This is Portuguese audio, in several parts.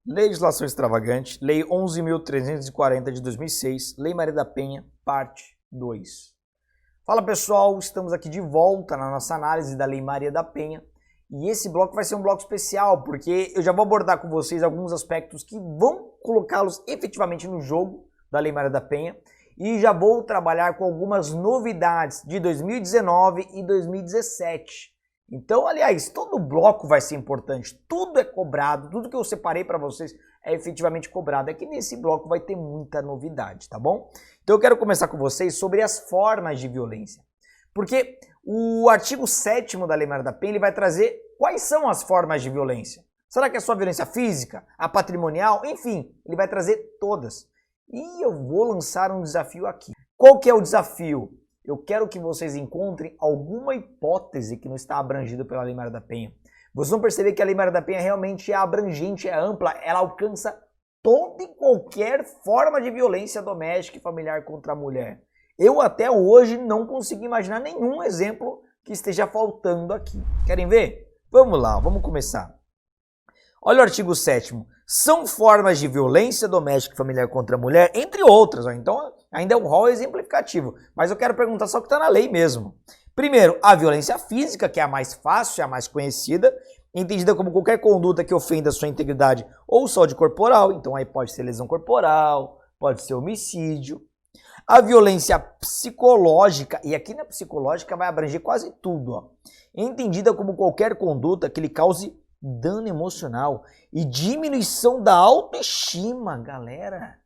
Legislação extravagante, Lei 11.340 de 2006, Lei Maria da Penha, parte 2. Fala pessoal, estamos aqui de volta na nossa análise da Lei Maria da Penha e esse bloco vai ser um bloco especial porque eu já vou abordar com vocês alguns aspectos que vão colocá-los efetivamente no jogo da Lei Maria da Penha e já vou trabalhar com algumas novidades de 2019 e 2017. Então, aliás, todo bloco vai ser importante, tudo é cobrado, tudo que eu separei para vocês é efetivamente cobrado. É que nesse bloco vai ter muita novidade, tá bom? Então eu quero começar com vocês sobre as formas de violência. Porque o artigo 7º da Lei Maria da Penha ele vai trazer quais são as formas de violência. Será que é só a violência física, a patrimonial? Enfim, ele vai trazer todas. E eu vou lançar um desafio aqui. Qual que é o desafio? Eu quero que vocês encontrem alguma hipótese que não está abrangida pela Lei Maria da Penha. Vocês vão perceber que a Lei Maria da Penha realmente é abrangente, é ampla, ela alcança toda e qualquer forma de violência doméstica e familiar contra a mulher. Eu até hoje não consigo imaginar nenhum exemplo que esteja faltando aqui. Querem ver? Vamos lá, vamos começar. Olha o artigo 7º. São formas de violência doméstica e familiar contra a mulher, entre outras. Então, ainda é um rol exemplificativo. Mas eu quero perguntar só o que está na lei mesmo. Primeiro, a violência física, que é a mais fácil, é a mais conhecida, entendida como qualquer conduta que ofenda a sua integridade ou saúde corporal. Então, aí pode ser lesão corporal, pode ser homicídio. A violência psicológica, e aqui na psicológica vai abranger quase tudo, ó. Entendida como qualquer conduta que lhe cause dano emocional e diminuição da autoestima, galera.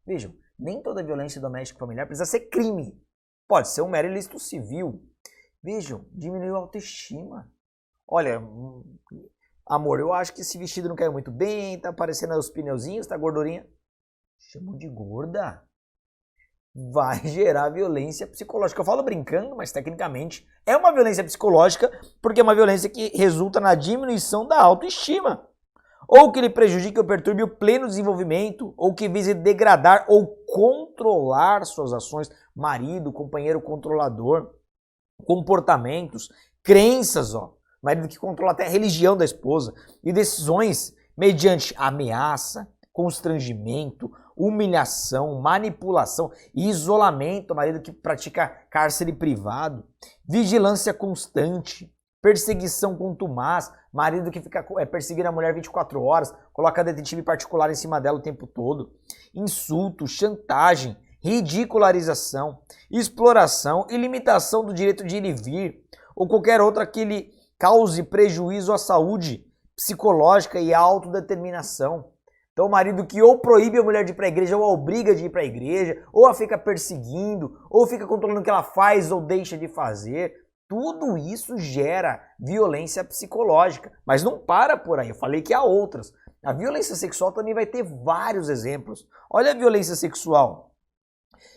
Vejam, nem toda violência doméstica e familiar precisa ser crime. Pode ser um mero ilícito civil. Vejam, diminuiu a autoestima. Olha, amor, eu acho que esse vestido não caiu muito bem, tá aparecendo os pneuzinhos, tá gordurinha. Chamou de gorda. Vai gerar violência psicológica. Eu falo brincando, mas tecnicamente é uma violência psicológica porque é uma violência que resulta na diminuição da autoestima. Ou que lhe prejudique ou perturbe o pleno desenvolvimento, ou que vise degradar ou controlar suas ações, marido, companheiro controlador, comportamentos, crenças, ó. Marido que controla até a religião da esposa e decisões mediante ameaça, constrangimento, humilhação, manipulação, isolamento, marido que pratica cárcere privado, vigilância constante, perseguição contumaz, marido que fica perseguindo a mulher 24 horas, coloca detetive particular em cima dela o tempo todo, insulto, chantagem, ridicularização, exploração e limitação do direito de ir e vir, ou qualquer outra que lhe cause prejuízo à saúde psicológica e à autodeterminação. Então o marido que ou proíbe a mulher de ir para a igreja, ou a obriga de ir para a igreja, ou a fica perseguindo, ou fica controlando o que ela faz ou deixa de fazer. Tudo isso gera violência psicológica. Mas não para por aí, eu falei que há outras. A violência sexual também vai ter vários exemplos. Olha a violência sexual.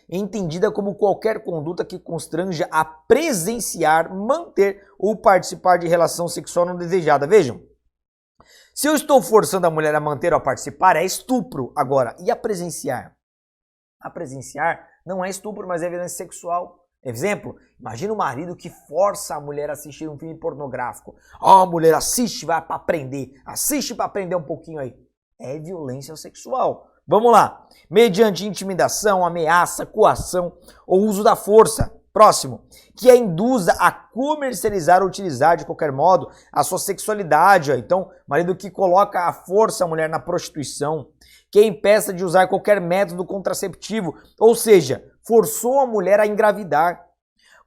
Entendida como qualquer conduta que constranja a presenciar, manter ou participar de relação sexual não desejada. Vejam. Se eu estou forçando a mulher a manter ou a participar, é estupro. Agora, e a presenciar? A presenciar não é estupro, mas é violência sexual. Exemplo, imagina o marido que força a mulher a assistir um filme pornográfico. A mulher assiste, vai para aprender. Assiste para aprender um pouquinho aí. É violência sexual. Vamos lá. Mediante intimidação, ameaça, coação ou uso da força. Próximo, que a induza a comercializar ou utilizar de qualquer modo a sua sexualidade. Ó. Então, marido que coloca a força a mulher na prostituição, que a impeça de usar qualquer método contraceptivo, ou seja, forçou a mulher a engravidar.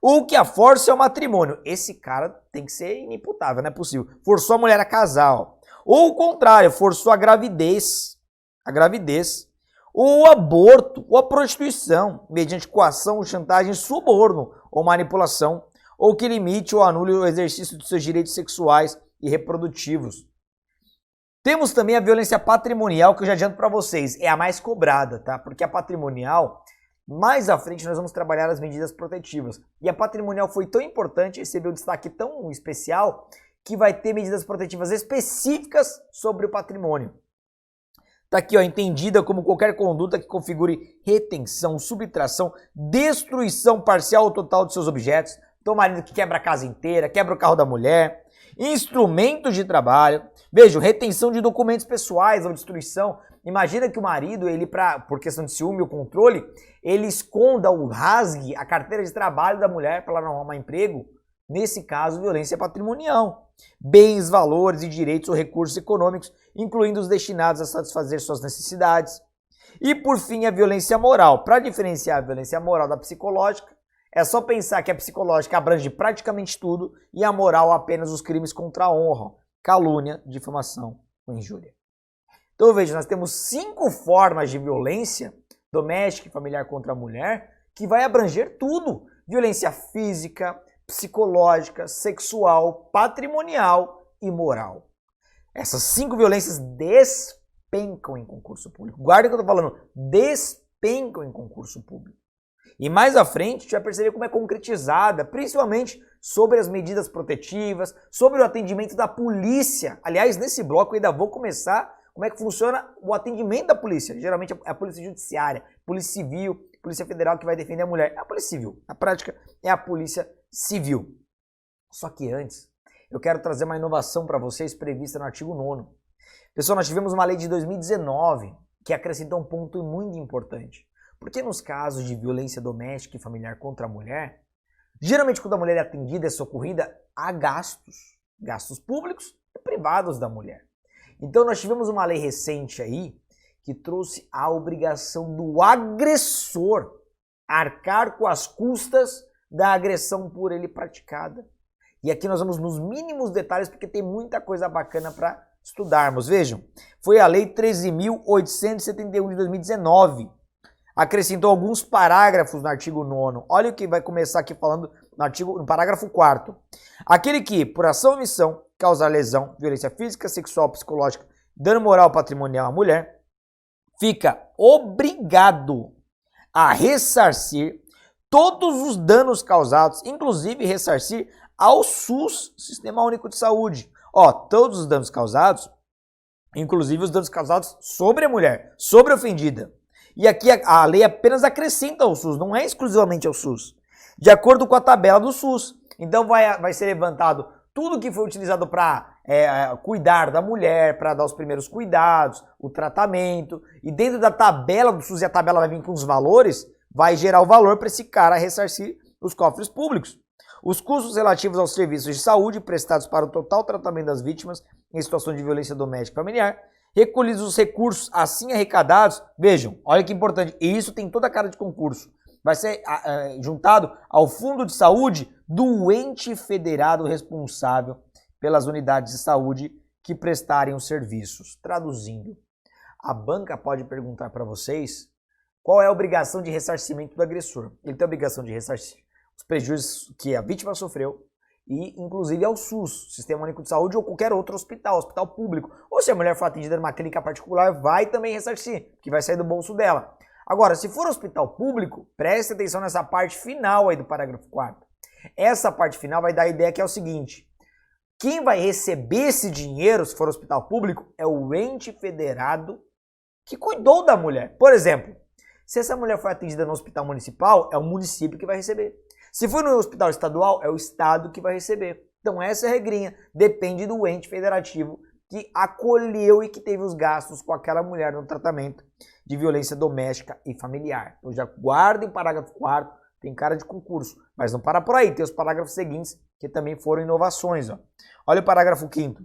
Ou que a força é o matrimônio. Esse cara tem que ser inimputável, não é possível. Forçou a mulher a casar. Ó. Ou o contrário, forçou a gravidez. Ou o aborto, ou a prostituição, mediante coação, chantagem, suborno ou manipulação, ou que limite ou anule o exercício de seus direitos sexuais e reprodutivos. Temos também a violência patrimonial, que eu já adianto para vocês, é a mais cobrada, tá? Porque a patrimonial, mais à frente nós vamos trabalhar as medidas protetivas. E a patrimonial foi tão importante, recebeu um destaque tão especial, que vai ter medidas protetivas específicas sobre o patrimônio. Tá aqui, ó, entendida como qualquer conduta que configure retenção, subtração, destruição parcial ou total de seus objetos. Então, o marido que quebra a casa inteira, quebra o carro da mulher, instrumentos de trabalho. Vejam, retenção de documentos pessoais ou destruição. Imagina que o marido, ele por questão de ciúme ou controle, ele esconda ou rasgue a carteira de trabalho da mulher para ela não arrumar emprego. Nesse caso, violência patrimonial. Bens, valores e direitos ou recursos econômicos, incluindo os destinados a satisfazer suas necessidades. E por fim, a violência moral. Para diferenciar a violência moral da psicológica, é só pensar que a psicológica abrange praticamente tudo e a moral apenas os crimes contra a honra, calúnia, difamação ou injúria. Então veja, nós temos 5 formas de violência doméstica e familiar contra a mulher que vai abranger tudo. Violência física, psicológica, sexual, patrimonial e moral. Essas 5 violências despencam em concurso público. Guarda o que eu estou falando, despencam em concurso público. E mais à frente, a gente vai perceber como é concretizada, principalmente sobre as medidas protetivas, sobre o atendimento da polícia. Aliás, nesse bloco eu ainda vou começar como é que funciona o atendimento da polícia. Geralmente é a polícia judiciária, polícia civil, polícia federal que vai defender a mulher. É a polícia civil. Na prática, é a polícia civil. Só que antes, eu quero trazer uma inovação para vocês prevista no artigo 9º. Pessoal, nós tivemos uma lei de 2019 que acrescentou um ponto muito importante. Porque nos casos de violência doméstica e familiar contra a mulher, geralmente quando a mulher é atendida e é socorrida, há gastos públicos e privados da mulher. Então nós tivemos uma lei recente aí que trouxe a obrigação do agressor arcar com as custas da agressão por ele praticada. E aqui nós vamos nos mínimos detalhes porque tem muita coisa bacana para estudarmos. Vejam, foi a Lei 13.871 de 2019. Acrescentou alguns parágrafos no artigo 9º. Olha o que vai começar aqui falando no parágrafo 4º. Aquele que, por ação ou omissão, causar lesão, violência física, sexual, psicológica, dano moral patrimonial à mulher, fica obrigado a ressarcir todos os danos causados, inclusive ressarcir ao SUS, Sistema Único de Saúde. Todos os danos causados, inclusive os danos causados sobre a mulher, sobre a ofendida. E aqui a lei apenas acrescenta ao SUS, não é exclusivamente ao SUS. De acordo com a tabela do SUS. Então vai ser levantado tudo que foi utilizado para cuidar da mulher, para dar os primeiros cuidados, o tratamento. E dentro da tabela do SUS, e a tabela vai vir com os valores, vai gerar o valor para esse cara ressarcir os cofres públicos. Os custos relativos aos serviços de saúde prestados para o total tratamento das vítimas em situação de violência doméstica e familiar, recolhidos os recursos assim arrecadados, vejam, olha que importante, e isso tem toda a cara de concurso, vai ser juntado ao Fundo de Saúde do ente federado responsável pelas unidades de saúde que prestarem os serviços. Traduzindo, a banca pode perguntar para vocês qual é a obrigação de ressarcimento do agressor. Ele tem a obrigação de ressarcir os prejuízos que a vítima sofreu, e inclusive ao SUS, Sistema Único de Saúde, ou qualquer outro hospital público. Ou se a mulher for atendida numa clínica particular, vai também ressarcir, que vai sair do bolso dela. Agora, se for hospital público, preste atenção nessa parte final aí do parágrafo 4º. Essa parte final vai dar a ideia que é o seguinte: quem vai receber esse dinheiro, se for hospital público, é o ente federado que cuidou da mulher. Por exemplo, se essa mulher foi atendida no hospital municipal, é o município que vai receber. Se for no hospital estadual, é o estado que vai receber. Então essa é a regrinha, depende do ente federativo que acolheu e que teve os gastos com aquela mulher no tratamento de violência doméstica e familiar. Então já guardem o parágrafo 4º, tem cara de concurso, mas não para por aí, tem os parágrafos seguintes que também foram inovações. Olha o parágrafo 5º.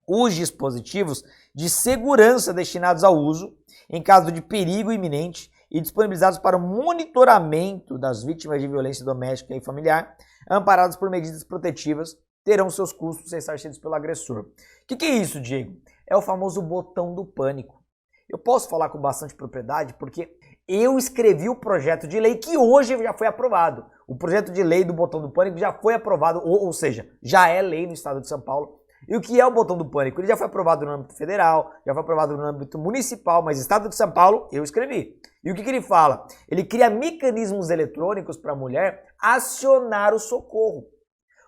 Os dispositivos de segurança destinados ao uso em caso de perigo iminente e disponibilizados para o monitoramento das vítimas de violência doméstica e familiar, amparados por medidas protetivas, terão seus custos ressarcidos pelo agressor. O que é isso, Diego? É o famoso botão do pânico. Eu posso falar com bastante propriedade porque eu escrevi o projeto de lei que hoje já foi aprovado. O projeto de lei do botão do pânico já foi aprovado, ou seja, já é lei no estado de São Paulo. E o que é o botão do pânico? Ele já foi aprovado no âmbito federal, já foi aprovado no âmbito municipal, mas estado de São Paulo eu escrevi. E o que ele fala? Ele cria mecanismos eletrônicos para a mulher acionar o socorro.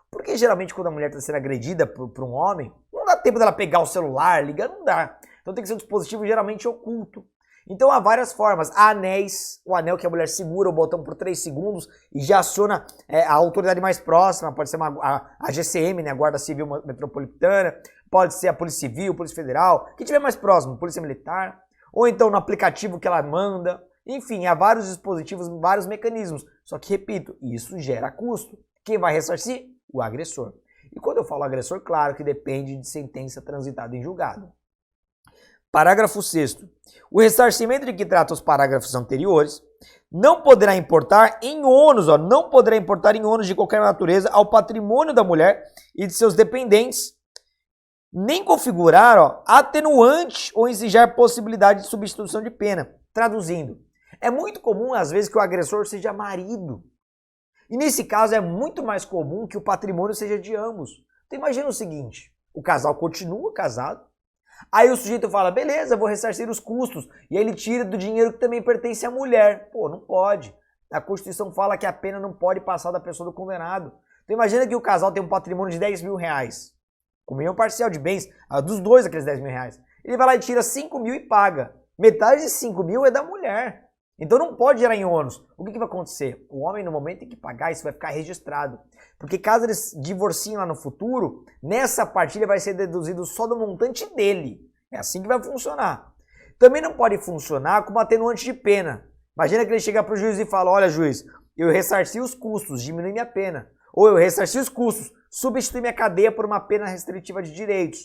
Porque geralmente quando a mulher está sendo agredida por um homem, não dá tempo dela pegar o celular, ligar, não dá. Então tem que ser um dispositivo geralmente oculto. Então há várias formas. Há anéis, o anel que a mulher segura o botão por 3 segundos e já aciona a autoridade mais próxima, pode ser a GCM, né, a Guarda Civil Metropolitana, pode ser a Polícia Civil, Polícia Federal, que tiver mais próximo, Polícia Militar, ou então no aplicativo que ela manda. Enfim, há vários dispositivos, vários mecanismos. Só que, repito, isso gera custo. Quem vai ressarcir? O agressor. E quando eu falo agressor, claro que depende de sentença transitada em julgado. Parágrafo 6º. O ressarcimento de que trata os parágrafos anteriores não poderá importar em ônus, não poderá importar em ônus de qualquer natureza ao patrimônio da mulher e de seus dependentes, nem configurar atenuante ou exigir possibilidade de substituição de pena. Traduzindo, é muito comum às vezes que o agressor seja marido. E nesse caso é muito mais comum que o patrimônio seja de ambos. Então imagina o seguinte, o casal continua casado, aí o sujeito fala, beleza, vou ressarcir os custos. E aí ele tira do dinheiro que também pertence à mulher. Pô, não pode. A Constituição fala que a pena não pode passar da pessoa do condenado. Então imagina que o casal tem um patrimônio de 10 mil reais. Comunhão parcial de bens, dos dois aqueles 10 mil reais. Ele vai lá e tira 5 mil e paga. Metade de 5 mil é da mulher. Então não pode gerar em ônus. O que vai acontecer? O homem no momento tem que pagar, isso vai ficar registrado. Porque caso eles divorciem lá no futuro, nessa partilha vai ser deduzido só do montante dele. É assim que vai funcionar. Também não pode funcionar como atenuante de pena. Imagina que ele chega para o juiz e fala, olha juiz, eu ressarci os custos, diminui minha pena. Ou eu ressarci os custos, substitui minha cadeia por uma pena restritiva de direitos.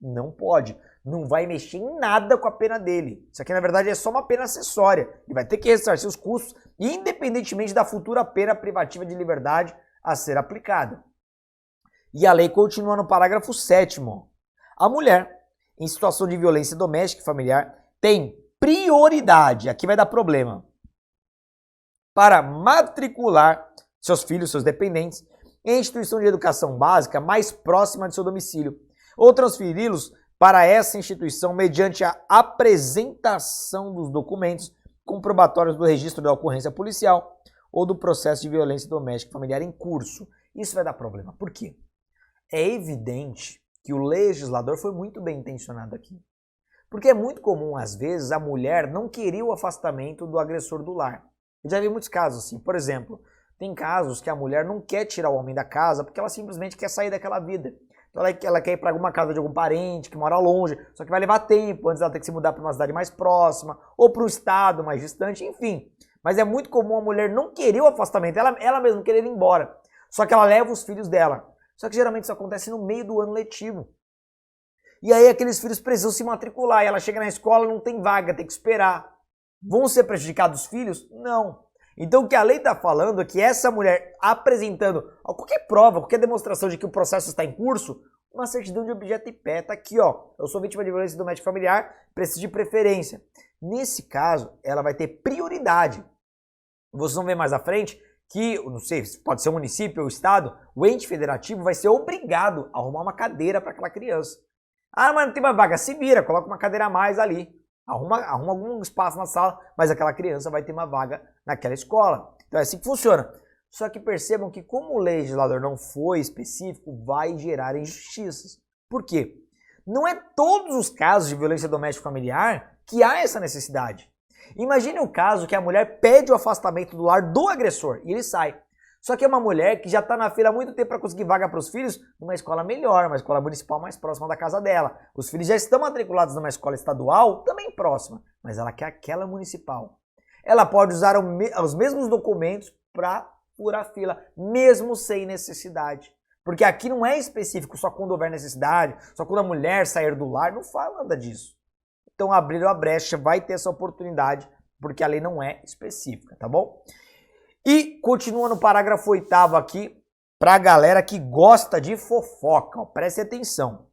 Não pode. Não vai mexer em nada com a pena dele. Isso aqui, na verdade, é só uma pena acessória. Ele vai ter que ressarcir os custos, independentemente da futura pena privativa de liberdade a ser aplicada. E a lei continua no parágrafo 7º. A mulher, em situação de violência doméstica e familiar, tem prioridade, aqui vai dar problema, para matricular seus filhos, seus dependentes, em instituição de educação básica mais próxima de seu domicílio, ou transferi-los para essa instituição mediante a apresentação dos documentos comprobatórios do registro da ocorrência policial ou do processo de violência doméstica familiar em curso. Isso vai dar problema. Por quê? É evidente que o legislador foi muito bem intencionado aqui. Porque é muito comum, às vezes, a mulher não querer o afastamento do agressor do lar. Eu já vi muitos casos assim. Por exemplo, tem casos que a mulher não quer tirar o homem da casa porque ela simplesmente quer sair daquela vida. Então ela quer ir para alguma casa de algum parente que mora longe, só que vai levar tempo, antes ela ter que se mudar para uma cidade mais próxima, ou para um estado mais distante, enfim. Mas é muito comum a mulher não querer o afastamento, ela mesma querer ir embora. Só que ela leva os filhos dela. Só que geralmente isso acontece no meio do ano letivo. E aí aqueles filhos precisam se matricular, e ela chega na escola, não tem vaga, tem que esperar. Vão ser prejudicados os filhos? Não. Então o que a lei está falando é que essa mulher apresentando qualquer prova, qualquer demonstração de que o processo está em curso, uma certidão de objeto e pé, tá aqui, ó. Eu sou vítima de violência doméstica familiar, preciso de preferência. Nesse caso, ela vai ter prioridade. Vocês vão ver mais à frente que, não sei, pode ser o município ou o estado, o ente federativo vai ser obrigado a arrumar uma cadeira para aquela criança. Ah, mas não tem mais vaga, se vira, coloca uma cadeira a mais ali. Arruma algum espaço na sala, mas aquela criança vai ter uma vaga naquela escola. Então é assim que funciona. Só que percebam que como o legislador não foi específico, vai gerar injustiças. Por quê? Não é todos os casos de violência doméstica familiar que há essa necessidade. Imagine o caso que a mulher pede o afastamento do lar do agressor e ele sai. Só que é uma mulher que já está na fila há muito tempo para conseguir vaga para os filhos numa escola melhor, uma escola municipal mais próxima da casa dela. Os filhos já estão matriculados numa escola estadual, também próxima, mas ela quer aquela municipal. Ela pode usar os mesmos documentos para furar fila, mesmo sem necessidade. Porque aqui não é específico só quando houver necessidade, só quando a mulher sair do lar, não fala nada disso. Então abriram a brecha, vai ter essa oportunidade, porque a lei não é específica, tá bom? E continua no parágrafo 8º aqui, para a galera que gosta de fofoca, ó, preste atenção.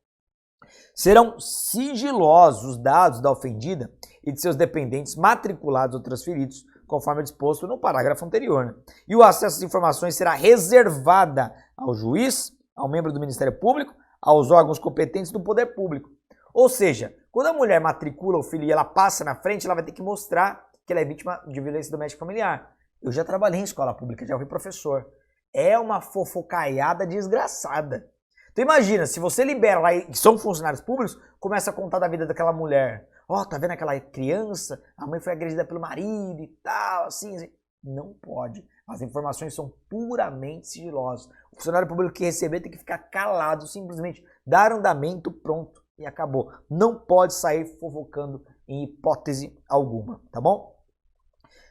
Serão sigilosos os dados da ofendida e de seus dependentes matriculados ou transferidos, conforme disposto no parágrafo anterior. Né? E o acesso às informações será reservada ao juiz, ao membro do Ministério Público, aos órgãos competentes do poder público. Ou seja, quando a mulher matricula o filho e ela passa na frente, ela vai ter que mostrar que ela é vítima de violência doméstica familiar. Eu já trabalhei em escola pública, já fui professor. É uma fofocaiada desgraçada. Então imagina, se você libera lá, que são funcionários públicos, começa a contar da vida daquela mulher. Ó, tá vendo aquela criança? A mãe foi agredida pelo marido e tal, assim. Não pode. As informações são puramente sigilosas. O funcionário público que receber tem que ficar calado, simplesmente dar andamento, pronto, e acabou. Não pode sair fofocando em hipótese alguma, tá bom?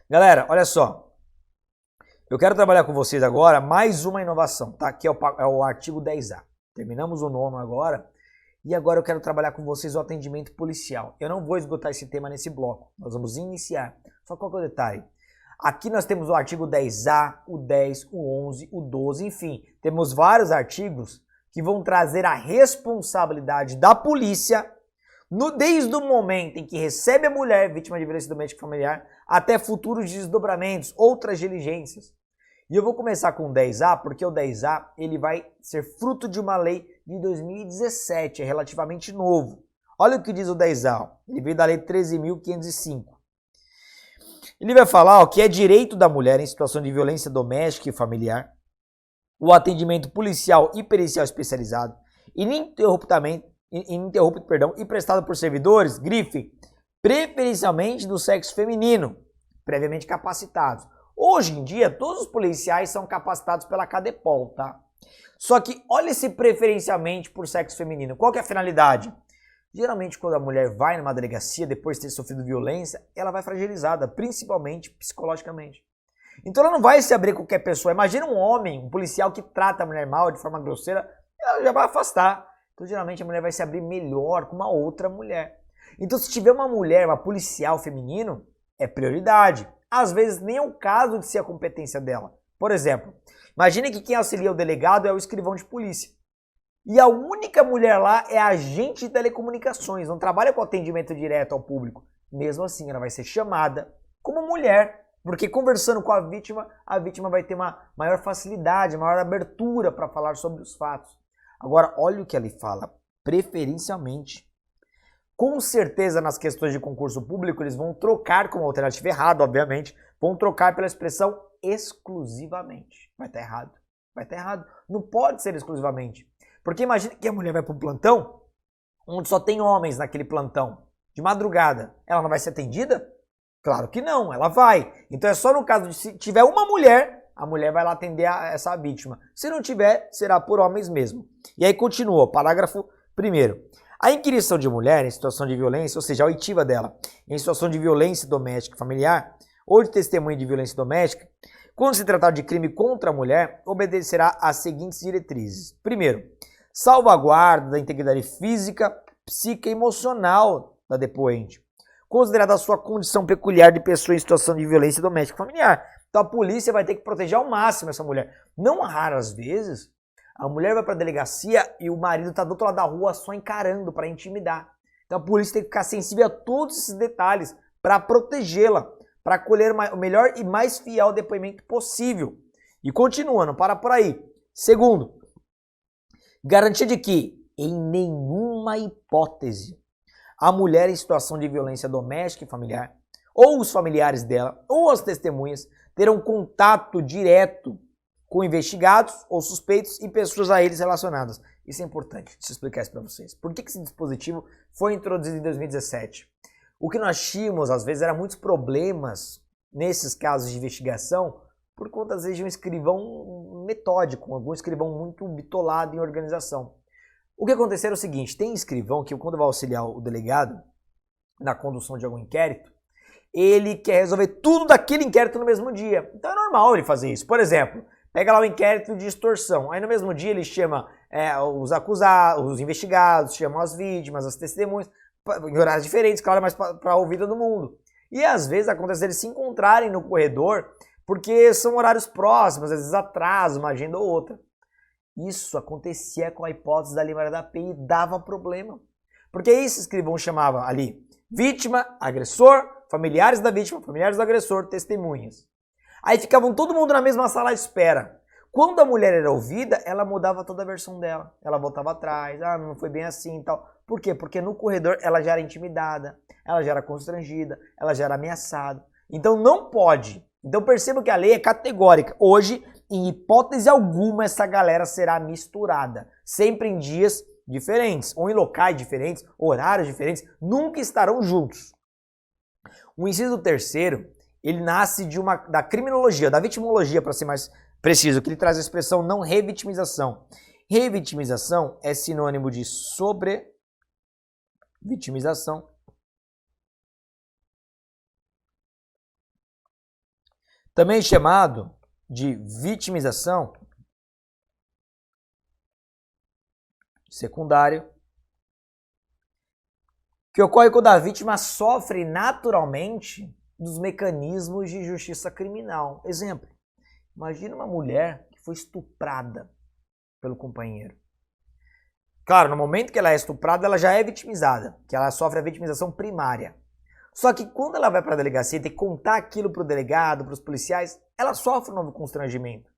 Galera, olha só. Eu quero trabalhar com vocês agora mais uma inovação, tá? Que é o artigo 10A. Terminamos o nono agora. E agora eu quero trabalhar com vocês o atendimento policial. Eu não vou esgotar esse tema nesse bloco. Nós vamos iniciar. Só qual que é o detalhe? Aqui nós temos o artigo 10A, o 10, o 11, o 12, enfim. Temos vários artigos que vão trazer a responsabilidade da polícia desde o momento em que recebe a mulher vítima de violência doméstica e familiar até futuros desdobramentos, outras diligências. E eu vou começar com o 10A, porque o 10A ele vai ser fruto de uma lei de 2017, é relativamente novo. Olha o que diz o 10A, ele veio da lei 13.505. Ele vai falar que é direito da mulher em situação de violência doméstica e familiar o atendimento policial e pericial especializado, ininterrupto, e prestado por servidores, grife, preferencialmente do sexo feminino, previamente capacitados. Hoje em dia, todos os policiais são capacitados pela Cadepol, tá? Só que olha esse preferencialmente por sexo feminino. Qual que é a finalidade? Geralmente, quando a mulher vai numa delegacia, depois de ter sofrido violência, ela vai fragilizada, principalmente psicologicamente. Então ela não vai se abrir com qualquer pessoa. Imagina um homem, um policial que trata a mulher mal, de forma grosseira, ela já vai afastar. Então geralmente a mulher vai se abrir melhor com uma outra mulher. Então se tiver uma mulher, uma policial feminino, é prioridade. Às vezes nem é o caso de ser a competência dela. Por exemplo, imagine que quem auxilia o delegado é o escrivão de polícia. E a única mulher lá é agente de telecomunicações, não trabalha com atendimento direto ao público. Mesmo assim, ela vai ser chamada como mulher, porque conversando com a vítima vai ter uma maior facilidade, maior abertura para falar sobre os fatos. Agora, olha o que ele fala, preferencialmente. Com certeza, nas questões de concurso público, eles vão trocar, como alternativa errada, obviamente, vão trocar pela expressão exclusivamente. Vai estar errado. Vai estar errado. Não pode ser exclusivamente. Porque imagina que a mulher vai para um plantão, onde só tem homens naquele plantão, de madrugada. Ela não vai ser atendida? Claro que não, ela vai. Então é só no caso de se tiver uma mulher, a mulher vai lá atender essa vítima. Se não tiver, será por homens mesmo. E aí continua, parágrafo 1º. A inquirição de mulher em situação de violência, ou seja, a oitiva dela, em situação de violência doméstica familiar ou de testemunha de violência doméstica, quando se tratar de crime contra a mulher, obedecerá às seguintes diretrizes. Primeiro, salvaguarda da integridade física, psíquica e emocional da depoente, considerada a sua condição peculiar de pessoa em situação de violência doméstica familiar. Então a polícia vai ter que proteger ao máximo essa mulher. Não raras vezes, a mulher vai para a delegacia e o marido está do outro lado da rua só encarando para intimidar. Então a polícia tem que ficar sensível a todos esses detalhes para protegê-la, para colher o melhor e mais fiel depoimento possível. E continua, não para por aí. Segundo, garantia de que, em nenhuma hipótese, a mulher em situação de violência doméstica e familiar, ou os familiares dela, ou as testemunhas, terão contato direto com investigados ou suspeitos e pessoas a eles relacionadas. Isso é importante, deixa eu explicar isso para vocês. Por que esse dispositivo foi introduzido em 2017? O que nós tínhamos, às vezes, era muitos problemas nesses casos de investigação por conta, às vezes, de um escrivão metódico, algum escrivão muito bitolado em organização. O que aconteceu era o seguinte, tem escrivão que, quando vai auxiliar o delegado na condução de algum inquérito, ele quer resolver tudo daquele inquérito no mesmo dia. Então é normal ele fazer isso. Por exemplo, pega lá o inquérito de extorsão, aí no mesmo dia ele chama os acusados, os investigados, chama as vítimas, as testemunhas, em horários diferentes, claro, mas para a ouvida do mundo. E às vezes acontece eles se encontrarem no corredor, porque são horários próximos, às vezes atrasa uma agenda ou outra. Isso acontecia com a hipótese da Lei Maria da Penha e dava problema. Porque esse escrivão chamava ali vítima, agressor, familiares da vítima, familiares do agressor, testemunhas. Aí ficavam todo mundo na mesma sala à espera. Quando a mulher era ouvida, ela mudava toda a versão dela. Ela voltava atrás, não foi bem assim e tal. Por quê? Porque no corredor ela já era intimidada, ela já era constrangida, ela já era ameaçada. Então não pode. Então perceba que a lei é categórica. Hoje, em hipótese alguma, essa galera será misturada. Sempre em dias diferentes, ou em locais diferentes, horários diferentes, nunca estarão juntos. O inciso terceiro, ele nasce da criminologia, da vitimologia, para ser mais preciso, que ele traz a expressão não revitimização. Revitimização é sinônimo de sobrevitimização. Também chamado de vitimização secundário, que ocorre quando a vítima sofre naturalmente dos mecanismos de justiça criminal. Exemplo, imagina uma mulher que foi estuprada pelo companheiro. Claro, no momento que ela é estuprada, ela já é vitimizada, que ela sofre a vitimização primária. Só que quando ela vai para a delegacia e tem que contar aquilo para o delegado, para os policiais, ela sofre um novo constrangimento.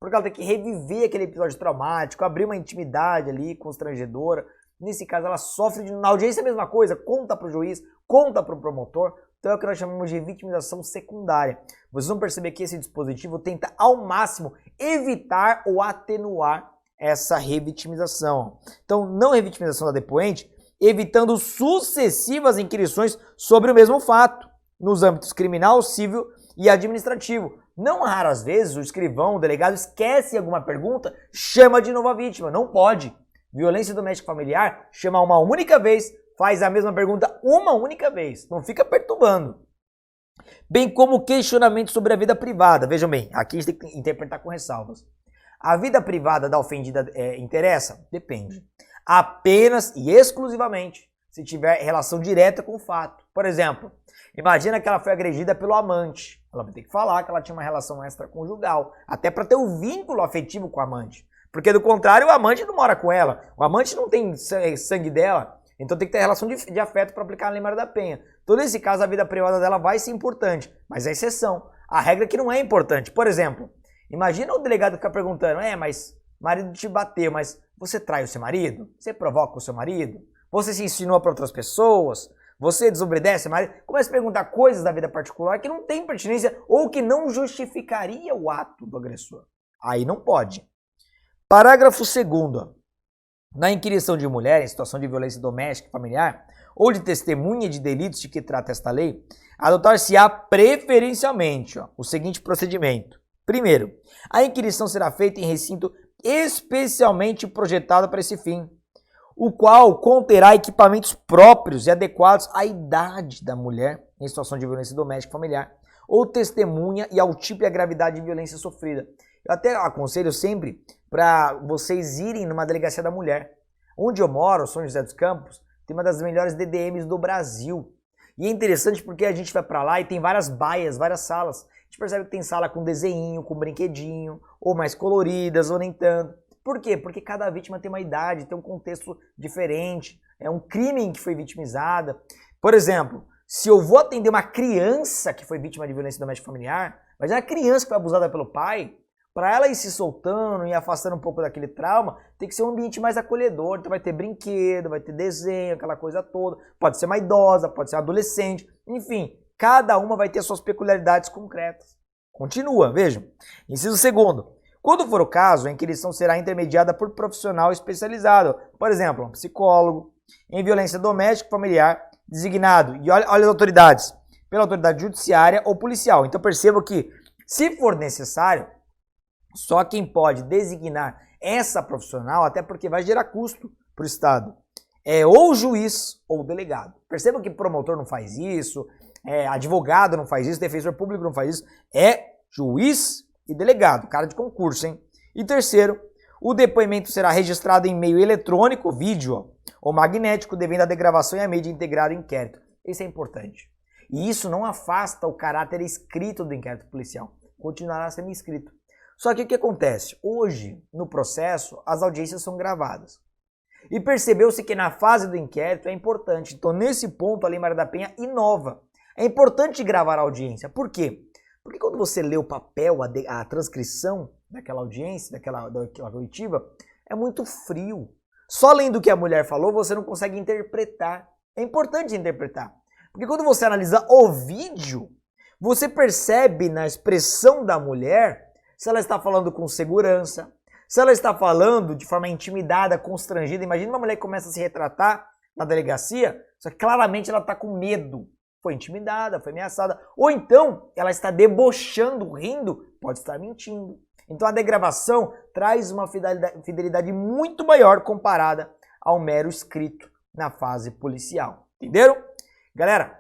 Porque ela tem que reviver aquele episódio traumático, abrir uma intimidade ali constrangedora. Nesse caso, ela sofre na audiência a mesma coisa, conta para o juiz, conta para o promotor. Então é o que nós chamamos de vitimização secundária. Vocês vão perceber que esse dispositivo tenta ao máximo evitar ou atenuar essa revitimização. Então, não revitimização da depoente, evitando sucessivas inquirições sobre o mesmo fato, nos âmbitos criminal, civil e administrativo. Não raras vezes o escrivão, o delegado, esquece alguma pergunta, chama de novo a vítima. Não pode. Violência doméstica familiar, chama uma única vez, faz a mesma pergunta uma única vez. Não fica perturbando. Bem como questionamento sobre a vida privada. Vejam bem, aqui a gente tem que interpretar com ressalvas. A vida privada da ofendida interessa? Depende. Apenas e exclusivamente se tiver relação direta com o fato. Por exemplo, imagina que ela foi agredida pelo amante. Ela vai ter que falar que ela tinha uma relação extraconjugal, até para ter um vínculo afetivo com o amante. Porque do contrário, o amante não mora com ela, o amante não tem sangue dela, então tem que ter relação de afeto para aplicar a Lei Maria da Penha. Então, nesse caso, a vida privada dela vai ser importante, mas é exceção. A regra é que não é importante. Por exemplo, imagina o delegado ficar perguntando, mas marido te bateu, mas você trai o seu marido? Você provoca o seu marido? Você se insinua para outras pessoas? Você desobedece o marido? Começa a perguntar coisas da vida particular que não tem pertinência ou que não justificaria o ato do agressor. Aí não pode. Parágrafo 2º. Na inquirição de mulher em situação de violência doméstica e familiar ou de testemunha de delitos de que trata esta lei, adotar-se-á preferencialmente o seguinte procedimento. Primeiro, a inquirição será feita em recinto especialmente projetado para esse fim, o qual conterá equipamentos próprios e adequados à idade da mulher em situação de violência doméstica e familiar ou testemunha e ao tipo e à gravidade de violência sofrida. Eu até aconselho sempre para vocês irem numa delegacia da mulher. Onde eu moro, São José dos Campos, tem uma das melhores DDMs do Brasil. E é interessante porque a gente vai para lá e tem várias baias, várias salas. A gente percebe que tem sala com desenho, com brinquedinho, ou mais coloridas, ou nem tanto. Por quê? Porque cada vítima tem uma idade, tem um contexto diferente, é um crime em que foi vitimizada. Por exemplo, se eu vou atender uma criança que foi vítima de violência doméstica familiar, mas é uma criança que foi abusada pelo pai, para ela ir se soltando e afastando um pouco daquele trauma, tem que ser um ambiente mais acolhedor. Então vai ter brinquedo, vai ter desenho, aquela coisa toda. Pode ser uma idosa, pode ser uma adolescente. Enfim, cada uma vai ter suas peculiaridades concretas. Continua, vejam. Inciso 2º. Quando for o caso, a inquirição será intermediada por profissional especializado. Por exemplo, um psicólogo em violência doméstica e familiar designado. E olha as autoridades. Pela autoridade judiciária ou policial. Então perceba que, se for necessário, só quem pode designar essa profissional, até porque vai gerar custo para o Estado, é ou o juiz ou o delegado. Perceba que promotor não faz isso, advogado não faz isso, defensor público não faz isso, é juiz e delegado, cara de concurso, hein? E terceiro, o depoimento será registrado em meio eletrônico, vídeo ou magnético, devendo a degravação e a mídia integrada ao inquérito. Isso é importante. E isso não afasta o caráter escrito do inquérito policial. Continuará sendo escrito. Só que o que acontece? Hoje, no processo, as audiências são gravadas. E percebeu-se que na fase do inquérito é importante. Então, nesse ponto, a Lei Maria da Penha inova. É importante gravar a audiência. Por quê? Porque quando você lê o papel, a transcrição daquela audiência, daquela oitiva, é muito frio. Só lendo o que a mulher falou, você não consegue interpretar. É importante interpretar. Porque quando você analisa o vídeo, você percebe na expressão da mulher se ela está falando com segurança, Se ela está falando de forma intimidada, constrangida, imagina uma mulher que começa a se retratar na delegacia, só que claramente ela está com medo. Foi intimidada, foi ameaçada. Ou então ela está debochando, rindo, pode estar mentindo. Então a degravação traz uma fidelidade muito maior comparada ao mero escrito na fase policial. Entenderam? Galera,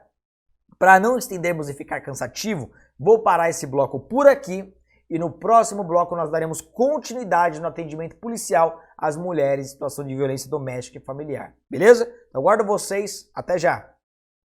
para não estendermos e ficar cansativo, vou parar esse bloco por aqui e no próximo bloco nós daremos continuidade no atendimento policial às mulheres em situação de violência doméstica e familiar. Beleza? Eu aguardo vocês. Até já!